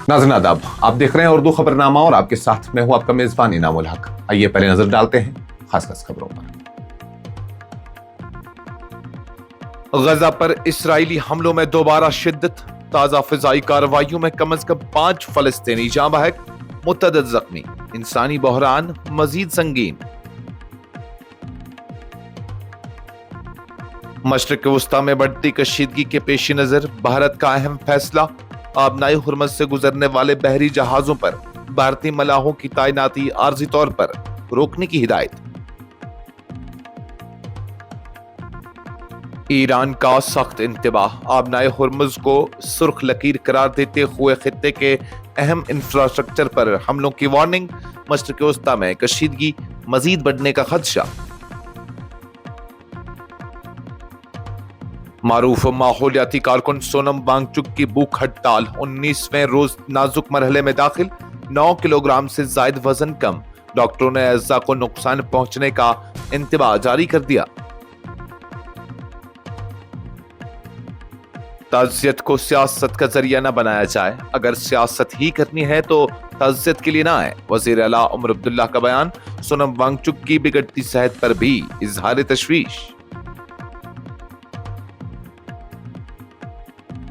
नाज़रीन आदाब, आप देख रहे हैं उर्दू खबरनामा और आपके साथ मैं हूं आपका मेजबान इनामुल हक। आइए पहले नजर डालते हैं खास खबरों पर। गजा पर इस्राइली हमलों में दोबारा शिद्दत, ताजा फिजाई कार्रवाइयों में कम से कम 5 फलस्तीनी जाँ बहक, मुतअद्दिद जख्मी, इंसानी बहरान मजीद संगीन। मशरिक वस्ता में बढ़ती कशीदगी के पेश नजर भारत का अहम फैसला, आबनाई हुर्मज से गुजरने वाले बहरी जहाजों पर भारतीय मलाहों की तैनाती आर्जी तौर पर रोकने की हिदायत। ईरान का सख्त इंतबाह, आबनाई हुर्मज को सुर्ख लकीर करार देते हुए खित्ते के अहम इंफ्रास्ट्रक्चर पर हमलों की वार्निंग, मशरिक वस्ता में कशीदगी मजीद बढ़ने का खदशा। मारूफ माहौलियाती कारकुन सोनम वांगचुक की भूख हड़ताल 19वें रोज नाजुक मरहले में दाखिल, 9 किलोग्राम से जायद वजन कम, डॉक्टरों ने अज़्ज़ा को नुकसान पहुंचने का इंतबाह जारी कर दिया। ताज़ियत को सियासत का जरिया न बनाया जाए, अगर सियासत ही करनी है तो ताज़ियत के लिए ना आए, वज़ीर आला उमर अब्दुल्ला का बयान। सोनम वांगचुक की बिगड़ती सेहत पर भी इजहार तशवीश।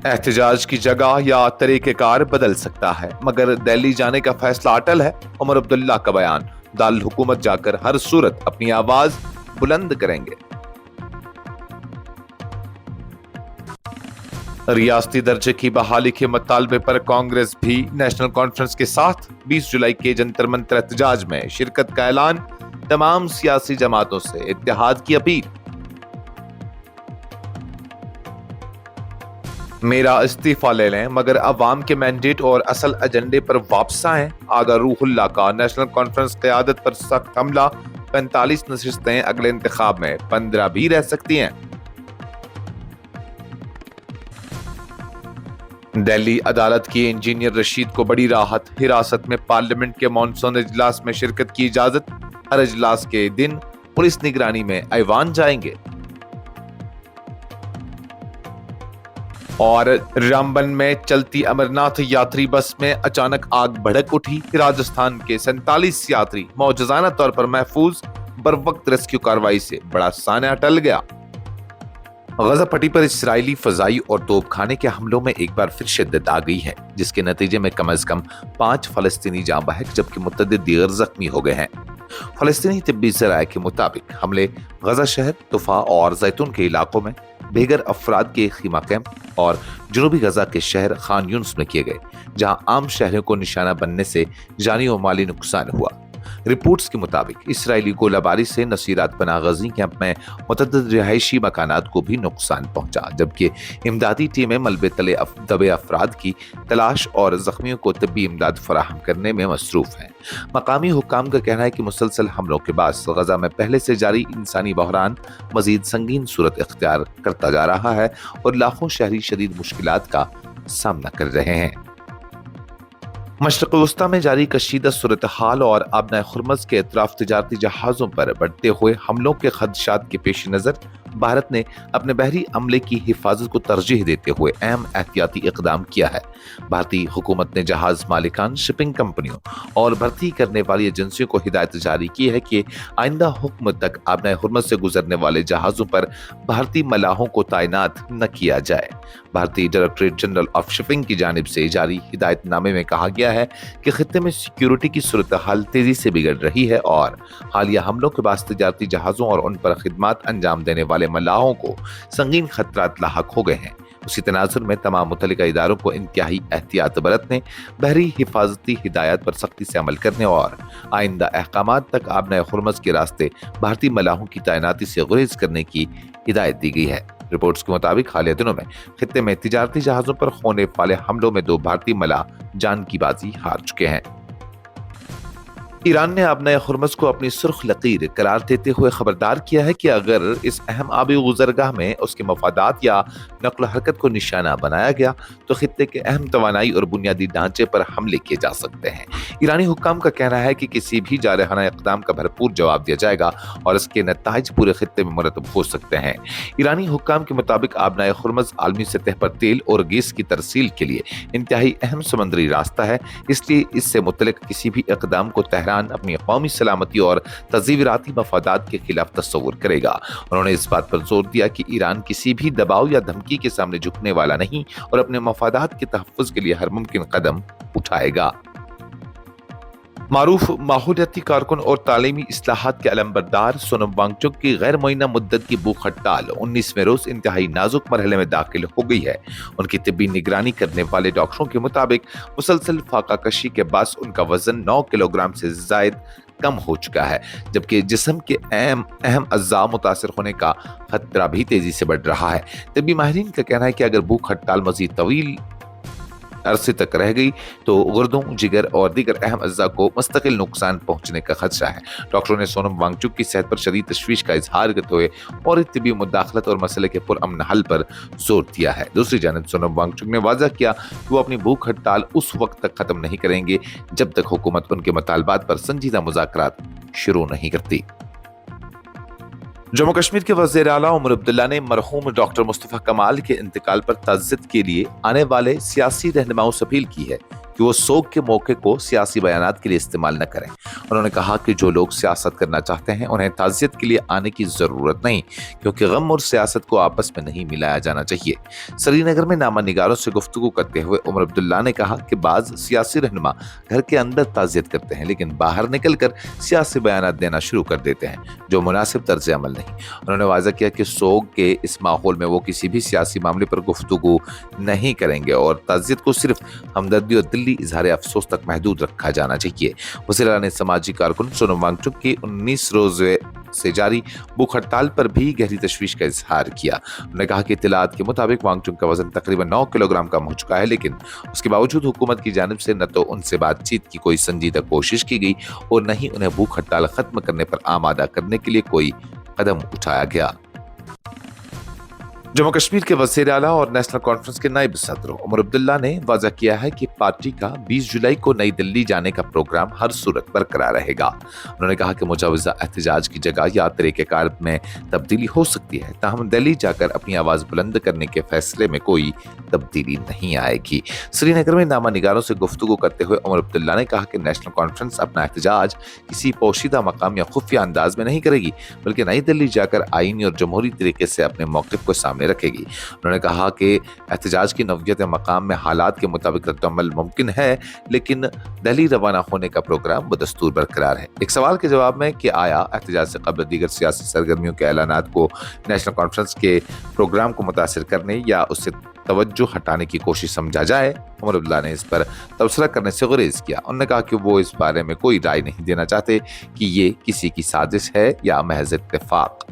एहतजाज की जगह या तरीक़ेकार बदल सकता है, मगर दिल्ली जाने का फैसला अटल है, उमर अब्दुल्ला का बयान। दारुल हुकूमत जाकर हर सूरत अपनी आवाज बुलंद करेंगे। रियासती दर्जे की बहाली के मुतालबे पर कांग्रेस भी नेशनल कॉन्फ्रेंस के साथ 20 जुलाई के जंतर मंतर एहतजाज में शिरकत का ऐलान, तमाम सियासी जमातों से इत्तेहाद की अपील। मेरा इस्तीफा ले लें मगर अवाम के मैंडेट और असल एजेंडे पर वापस आएं, आगा रूहुल्लाह का नेशनल कॉन्फ्रेंस क़यादत पर सख्त हमला। 45 नशिस्तें अगले इंतखाब में 15 भी रह सकती हैं। दिल्ली अदालत की इंजीनियर रशीद को बड़ी राहत, हिरासत में पार्लियामेंट के मॉनसून इजलास में शिरकत की इजाजत, हर इजलास के दिन पुलिस निगरानी में ऐवान जाएंगे। और रामबन में चलती अमरनाथ यात्री बस में अचानक आग भड़क उठी, राजस्थान के 47 यात्री मौजूदाना तौर पर महफूज, बर वक्त रेस्क्यू कार्रवाई से बड़ा सान्या टल गया। गजा पट्टी पर इस्राइली फजाई और तोपखाने के हमलों में एक बार फिर शिद्दत आ गई है, जिसके नतीजे में कम से कम 5 फलस्तीनी जाँ बहक जबकि मुतअद्दिद दीगर जख्मी हो गए हैं। फलस्तीनी तिब्बी ज़राए के मुताबिक हमले गजा शहर, तुफा और जैतून के इलाकों में बेघर अफराद के खीमा कैंप और जनूबी गजा के शहर खान यूनिस में किए गए, जहां आम शहरों को निशाना बनने से जानी और माली नुकसान हुआ। रिपोर्ट्स के मुताबिक इस्राइली गोलाबारी से नसीरात पनाह गज़ी कैंप में मुतअद्दिद रिहायशी मकानात को भी नुकसान पहुंचा, जबकि इमदादी टीमें मलबे तले दबे अफराद की तलाश और जख्मियों को तब्बी इमदाद फराहम करने में मसरूफ हैं। मकामी हुक्काम का कहना है कि मुसलसल हमलों के बाद गजा में पहले से जारी इंसानी बहरान मजीद संगीन सूरत इख्तियार करता जा रहा है और लाखों शहरी शदीद मुश्किलात का सामना कर रहे हैं। मशरिक़ वस्ता में जारी कशीदा सूरत हाल और आबनाए हुर्मज के अतराफ तिजारती जहाज़ों पर बढ़ते हुए हमलों के खदशात के पेश नज़र भारत ने अपने बहरी अमले की हिफाजत को तरजीह देते हुए अहम एहतियाती इक़दाम किया है। भारतीय हुकूमत ने जहाज मालिकान, शिपिंग कंपनियों और भर्ती करने वाली एजेंसियों को हिदायत जारी की है कि आइंदा हुक्म तक आबनाए हुर्मज से गुजरने वाले जहाज़ों पर भारतीय मलाहों को तैनात न किया जाए। भारतीय डायरेक्टरेट जनरल ऑफ शिपिंग की जानिब से जारी हिदायतनामे में कहा गया है कि खित्ते में सिक्योरिटी की सूरत हाल तेजी से बिगड़ रही है और हालिया हमलों के बाद तजारती जहाज़ों और उन पर खिदमात अंजाम देने वाले मलाहों को संगीन खतरात लाहक हो गए हैं। उसी तनाजुर में तमाम मुतल्लिका इदारों को इंतहाई एहतियात बरतने, बहरी हिफाजती हिदायत पर सख्ती से अमल करने और आइंदा अहकामात तक आबनाए हुर्मज के रास्ते भारतीय मलाहों की तैनाती से गुरेज करने की हिदायत दी गई है। रिपोर्ट्स के मुताबिक हालिया दिनों में खित्ते में तिजारती जहाज़ों पर होने वाले हमलों में 2 भारतीय मलाह जान की बाजी हार चुके हैं। ईरान ने आबनाए हुर्मुज़ को अपनी सुर्ख लकीर करार देते हुए खबरदार किया है कि अगर इस अहम आबी गुज़रगाह में उसके मफादात या नक्ल हरकत को निशाना बनाया गया तो खित्ते के अहम तवानाई और बुनियादी ढांचे पर हमले किए जा सकते हैं। ईरानी हुक्काम का कहना है कि किसी भी जारहाना इक़दाम का भरपूर जवाब दिया जाएगा और इसके नताइज पूरे खित्ते में मुरतब हो सकते हैं। ईरानी हुक्काम के मुताबिक आबनाए हुर्मुज़ आलमी सतह पर तेल और गैस की तरसील के लिए इंतहाई अहम समुद्री रास्ता है, इसलिए इससे मुतल्लिक किसी भी इक़दाम को तेहरान अपनी कौमी सलामती और तज़ीवराती मफादात के खिलाफ तस्वुर करेगा। उन्होंने इस बात पर जोर दिया कि ईरान किसी भी दबाव या धमकी के सामने झुकने वाला नहीं और अपने मफादात के तहफ़्फ़ुज़ के लिए हर मुमकिन कदम उठाएगा। मारूफ माहौलियाती कारकुन और तालीमी इस्लाहात के अलमबरदार सोनम वांगचुक की गैर मुअय्यना मुद्दत की भूख हड़ताल 19वें रोज इंतहाई नाजुक मरहले में दाखिल हो गई है। उनकी तिब्बी निगरानी करने वाले डॉक्टरों के मुताबिक मुसलसल फाका कशी के बास उनका वजन 9 किलोग्राम से जायद कम हो चुका है, जबकि जिस्म के अहम अज़्ज़ा मुतासिर होने का खतरा भी तेजी से बढ़ रहा है। तिब्बी माहिरीन का कहना है कि अगर भूख हड़ताल मजीद तवील अरसे तक रह गई तो गुर्दों, जिगर और दीगर अहम अज़्ज़ा को मुस्तकिल नुकसान पहुंचने का खदशा है। डॉक्टरों ने सोनम वांगचुक की सेहत पर शदीद तशवीश का इजहार करते हुए और तिब्बी मुदाखलत और मसले के पुरअमन हल पर जोर दिया है। दूसरी जानब सोनम वांगचुक ने वाज़ा किया कि वो अपनी भूख हड़ताल उस वक्त तक खत्म नहीं करेंगे जब तक हुकूमत उनके मुतालबात पर संजीदा मुज़ाकरात शुरू नहीं करती। जम्मू कश्मीर के वज़ीर आला उमर अब्दुल्ला ने मरहूम डॉक्टर मुस्तफ़ा कमाल के इंतकाल पर ताज़ियत के लिए आने वाले सियासी रहनुमाओं से अपील की है कि वो सोग के मौके को सियासी बयानात के लिए इस्तेमाल न करें। उन्होंने कहा कि जो लोग सियासत करना चाहते हैं उन्हें ताज़ियत के लिए आने की ज़रूरत नहीं, क्योंकि गम और सियासत को आपस में नहीं मिलाया जाना चाहिए। श्रीनगर में नामा निगारों से गुफ्तगू करते हुए उमर अब्दुल्ला ने कहा कि बाज़ सियासी रहनुमा घर के अंदर ताज़ियत करते हैं लेकिन बाहर निकल कर सियासी बयानात देना शुरू कर देते हैं, जो मुनासिब तर्ज अमल नहीं। उन्होंने वाज़ा किया कि सोग के इस माहौल में वो किसी भी सियासी मामले पर गुफ्तगू नहीं करेंगे और ताज़ियत को सिर्फ हमदर्दी और दिल्ली इजहार अफसोस तक महदूद रखा जाना चाहिए। वज़ीर आला ने समाजी कारकुन सोनम वांगचुक की 19 रोज से जारी भूख हड़ताल पर भी गहरी तशवीश का इजहार किया। उन्होंने कहा कि इत्तलात के मुताबिक वांगचुक का वजन तकरीबन 9 किलोग्राम कम हो चुका है, लेकिन उसके बावजूद हुकूमत की जानिब से न तो उनसे बातचीत की कोई संजीदा कोशिश की गई और न ही उन्हें भूख हड़ताल खत्म करने पर आमादा करने के लिए कोई कदम उठाया गया। जम्मू कश्मीर के वज़ीर आला और नेशनल कॉन्फ्रेंस के नायब सदर उमर अब्दुल्ला ने वाज़ा किया है कि पार्टी का 20 जुलाई को नई दिल्ली जाने का प्रोग्राम हर सूरत बरकरार रहेगा। उन्होंने कहा कि मुजावजा एहतजाज की जगह या तरीक़ेकार में तब्दीली हो सकती है, ताहम दिल्ली जाकर अपनी आवाज़ बुलंद करने के फैसले में कोई तब्दीली नहीं आएगी। श्रीनगर में नामा निगारों से गुफ्तगू करते हुए उमर अब्दुल्ला ने कहा कि नेशनल कॉन्फ्रेंस अपना एहतजाज किसी पोशीदा मकाम या खुफिया अंदाज में नहीं करेगी, बल्कि नई दिल्ली जाकर आईनी और जमहूरी तरीके से अपने मौक़िफ़ को सामने रखेगी। उन्होंने कहा कि एहतजाज की नौयत मकाम में हालात के मुताबिक रद्द-ओ-अमल मुमकिन है, लेकिन दिल्ली रवाना होने का प्रोग्राम बदस्तूर बरकरार है। एक सवाल के जवाब में कि आया एहतजाज से कबल दीगर सियासी सरगर्मियों के ऐलानात को नेशनल कॉन्फ्रेंस के प्रोग्राम को मुतासिर करने या उससे तवज्जो हटाने की कोशिश समझा जाए, उमर अब्दुल्ला ने इस पर तबसरा करने से गुरेज किया। उन्होंने कहा कि वो इस बारे में कोई राय नहीं देना चाहते कि ये किसी की साजिश है या महज इत्तेफाक।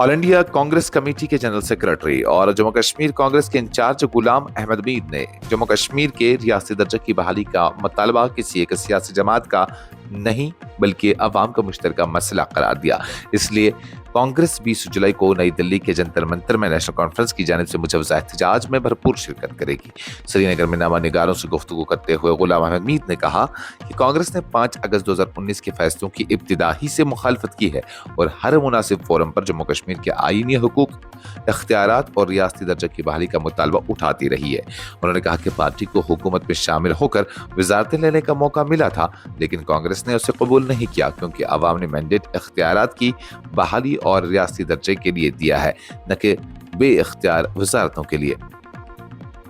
ऑल इंडिया कांग्रेस कमेटी के जनरल सेक्रेटरी और जम्मू कश्मीर कांग्रेस के इंचार्ज गुलाम अहमद मीर ने जम्मू कश्मीर के रियासती दर्जे की बहाली का मुतालबा किसी एक सियासी जमात का नहीं बल्कि अवाम का मुश्तरका मसला करार दिया। इसलिए कांग्रेस 20 जुलाई को नई दिल्ली के जंतर मंतर में नेशनल कॉन्फ्रेंस की जानिब से मुजवजा एहतजाज में भरपूर शिरकत करेगी। श्रीनगर में नामा निगारों से गुफ्तगू करते हुए गुलाम अहमद मीर ने कहा कि कांग्रेस ने 5 अगस्त 2019 के फैसलों की इब्तिदा ही से मुखालफत की है और हर मुनासिब फोरम पर जम्मू कश्मीर के आईनी हुकूक, इख्तियारात और रियासती दर्जे की बहाली का मुतालबा उठाती रही है। उन्होंने कहा कि पार्टी को हुकूमत में शामिल होकर वजारतें लेने का मौका मिला था, लेकिन कांग्रेस ने उसे कबूल नहीं किया क्योंकि आवाम ने मैंडेट इख्तियारात की बहाली और रियासती दर्जे के लिए दिया है, न कि बे इख्तियार वजारतों के लिए।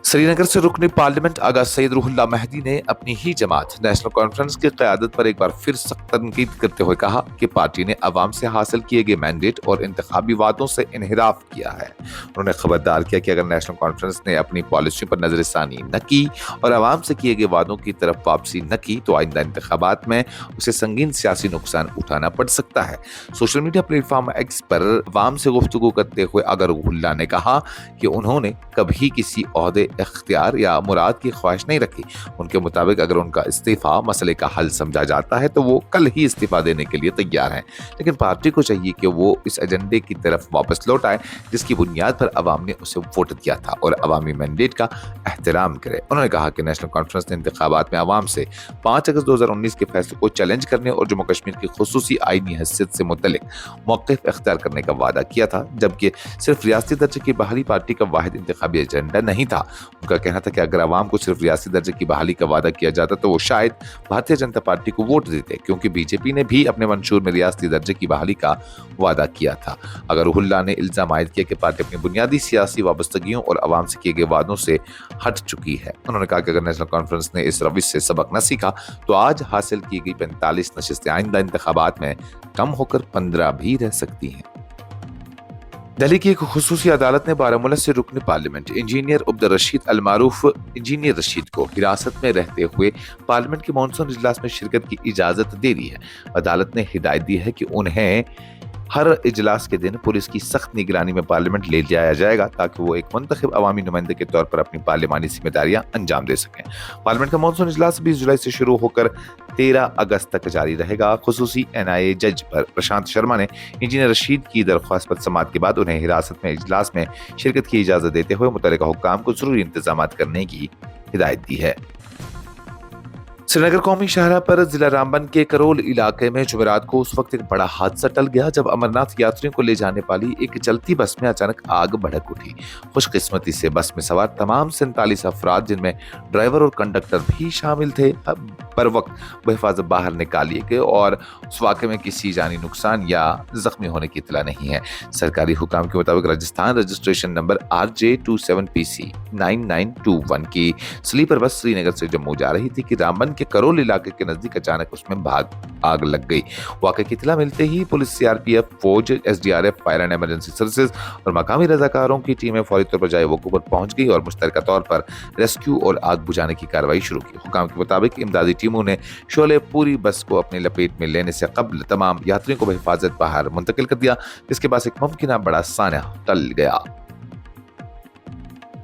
श्रीनगर से रुकनी पार्लियामेंट आगा सैयद रूहुल्लाह महदी ने अपनी ही जमात नेशनल कॉन्फ्रेंस की क़यादत पर एक बार फिर सख्त तनकीद करते हुए कहा कि पार्टी ने अवाम से हासिल किए गए मैंडेट और इंतखाबी वादों से इनहिराफ किया है। उन्होंने खबरदार किया कि अगर नेशनल कॉन्फ्रेंस ने अपनी पॉलिसी पर नजरसानी न की और अवाम से किए गए वादों की तरफ वापसी न की तो आइंदा इंतखाबात में उसे संगीन सियासी नुकसान उठाना पड़ सकता है। सोशल मीडिया प्लेटफॉर्म एक्स पर अवाम से गुफ्तगू करते हुए आगा रूहुल्लाह ने कहा कि उन्होंने कभी किसी ओहदे اختیار یا مراد کی خواہش نہیں رکھی۔ ان کے مطابق اگر ان کا استعفیٰ مسئلے کا حل سمجھا جاتا ہے تو وہ کل ہی استعفیٰ دینے کے لیے تیار ہیں، لیکن پارٹی کو چاہیے کہ وہ اس ایجنڈے کی طرف واپس لوٹ آئے جس کی بنیاد پر عوام نے اسے ووٹ دیا تھا اور عوامی مینڈیٹ کا احترام کرے۔ انہوں نے کہا کہ نیشنل کانفرنس نے انتخابات میں عوام سے 5 اگست 2019 کے فیصلے کو چیلنج کرنے اور جموں کشمیر کی خصوصی آئینی حیثیت سے متعلق موقف اختیار کرنے کا وعدہ کیا تھا، جبکہ صرف ریاستی درجے کی بحالی پارٹی کا واحد انتخابی ایجنڈا نہیں تھا۔ ان کا کہنا تھا کہ اگر عوام کو صرف ریاستی درجے کی بحالی کا وعدہ کیا جاتا تو وہ شاید بھارتیہ جنتا پارٹی کو ووٹ دیتے، کیونکہ بی جے پی نے بھی اپنے منشور میں ریاستی درجے کی بحالی کا وعدہ کیا تھا۔ اگر روح اللہ نے الزام عائد کیا کہ پارٹی اپنی بنیادی سیاسی وابستگیوں اور عوام سے کیے گئے وعدوں سے ہٹ چکی ہے۔ انہوں نے کہا کہ اگر نیشنل کانفرنس نے اس روش سے سبق نہ سیکھا تو آج حاصل کی گئی 45 نشستیں آئندہ انتخابات میں کم ہو کر 15 بھی رہ سکتی ہیں۔ دہلی کی ایک خصوصی عدالت نے بارہمولہ سے رکن پارلیمنٹ انجینئر عبدالرشید المعروف انجینئر رشید کو حراست میں رہتے ہوئے پارلیمنٹ کے مانسون اجلاس میں شرکت کی اجازت دے دی ہے۔ عدالت نے ہدایت دی ہے کہ انہیں ہر اجلاس کے دن پولیس کی سخت نگرانی میں پارلیمنٹ لے جایا جائے گا تاکہ وہ ایک منتخب عوامی نمائندے کے طور پر اپنی پارلیمانی ذمہ داریاں انجام دے سکیں۔ پارلیمنٹ کا مانسون اجلاس 20 جولائی سے شروع ہو کر 13 اگست تک جاری رہے گا۔ خصوصی NIA جج پرشانت شرما نے انجینئر رشید کی درخواست پر سماعت کے بعد انہیں حراست میں اجلاس میں شرکت کی اجازت دیتے ہوئے متعلقہ حکام کو ضروری انتظامات کرنے کی ہدایت دی ہے۔ سری نگر قومی شاہراہ پر ضلع رامبن کے کرول علاقے میں جمعرات کو اس وقت ایک بڑا حادثہ ٹل گیا جب امرناتھ یاتریوں کو لے جانے والی ایک چلتی بس میں اچانک آگ بھڑک اٹھی۔ خوش قسمتی سے بس میں سوار تمام 47 افراد جن میں ڈرائیور اور کنڈکٹر بھی شامل تھے پر وقت بحفاظت باہر نکال لیے گئے اور اس واقعے میں کسی جانی نقصان یا زخمی ہونے کی اطلاع نہیں ہے۔ سرکاری حکام کے مطابق راجستھان رجسٹریشن نمبر RJ27PC 9921 کی سلیپر بس سری نگر سے جموں جا رہی تھی کہ رامبن کے کرول علاقے کے نزدیک اچانک اس میں آگ لگ گئی۔ واقعے کی اطلاع ملتے ہی پولیس، CRPF، فوج، SDRF، fire and emergency services اور مقامی رضاکاروں کی ٹیمیں فوری طور پر جائے وقوع پر پہنچ گئی اور مشترکہ طور پر ریسکیو اور آگ بجھانے کی کارروائی شروع کی۔ حکام کے مطابق امدادی ٹیموں نے شعلے پوری بس کو اپنی لپیٹ میں لینے سے قبل تمام یاتریوں کو بحفاظت باہر منتقل کر دیا، جس کے بعد ایک ممکنہ بڑا سانحہ ٹل گیا۔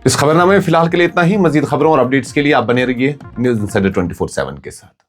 اس خبرنامے میں فی الحال کے لیے اتنا ہی۔ مزید خبروں اور اپڈیٹس کے لیے آپ بنے رہیے نیوز انسائڈر 24/7 کے ساتھ۔